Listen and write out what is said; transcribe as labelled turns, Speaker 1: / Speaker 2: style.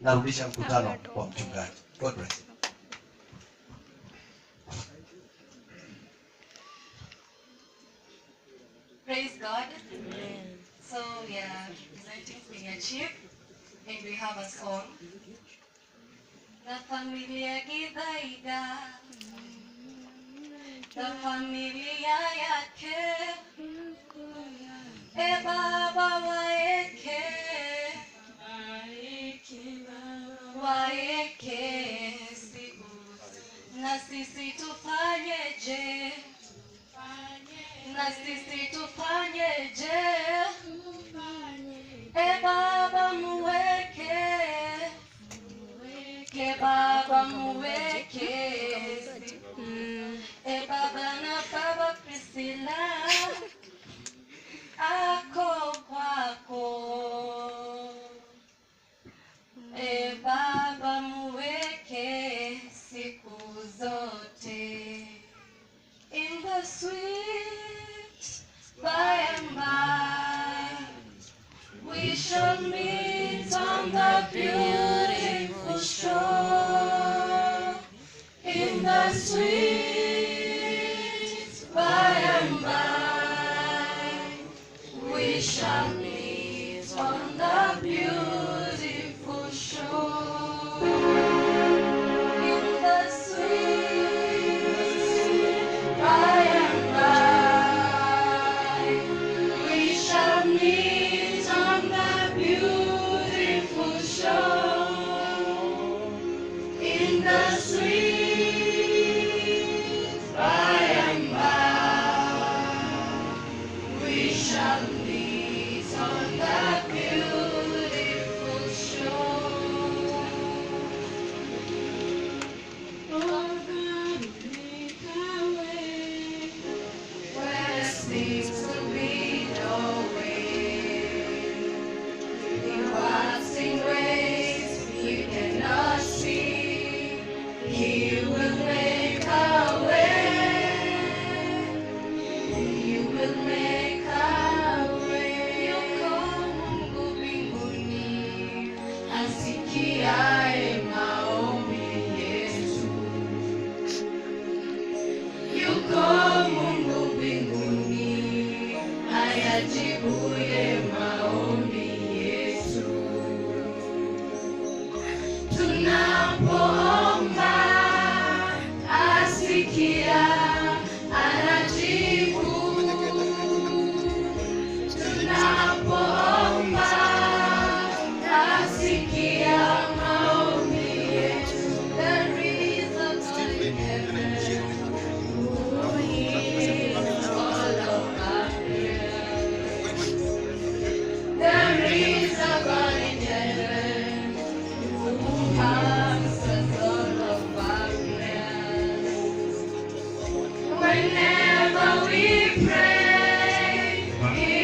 Speaker 1: Narudisha mkutano kwa mchungaji. God bless you.
Speaker 2: Praise God. Amen. So we are presenting Senior Chief and we have a song. La familia Githaiga, la familia yake, e baba waeke, waeke siku, na sisi tufanyeje? Na sisi tufanyeje? E baba muweke, ke baba muweke, e baba na baba Priscilla, ako kwako, e baba muweke siku zote. In the sweet by and by, we shall meet on the beautiful shore. In the sweet by and by, we shall meet on the beautiful shore. In the sweet by and by, we shall meet on the beautiful shore. In the sweet by and by, we shall meet on the beautiful shore. Oh God, make a way where there seems to be no way. In waxing ways we cannot see, He will make a way. He will make a way. Yuko Mungu mbinguni, asikiaye maombi yetu. Yuko Mungu mbinguni, ayajibuye maombi yetu. Tunapoomba asikia, anajibu. Tunapoomba asikia maombi yetu. There is a God in heaven who hears all of our prayers. There is a God in heaven who answers all of our prayers. Whenever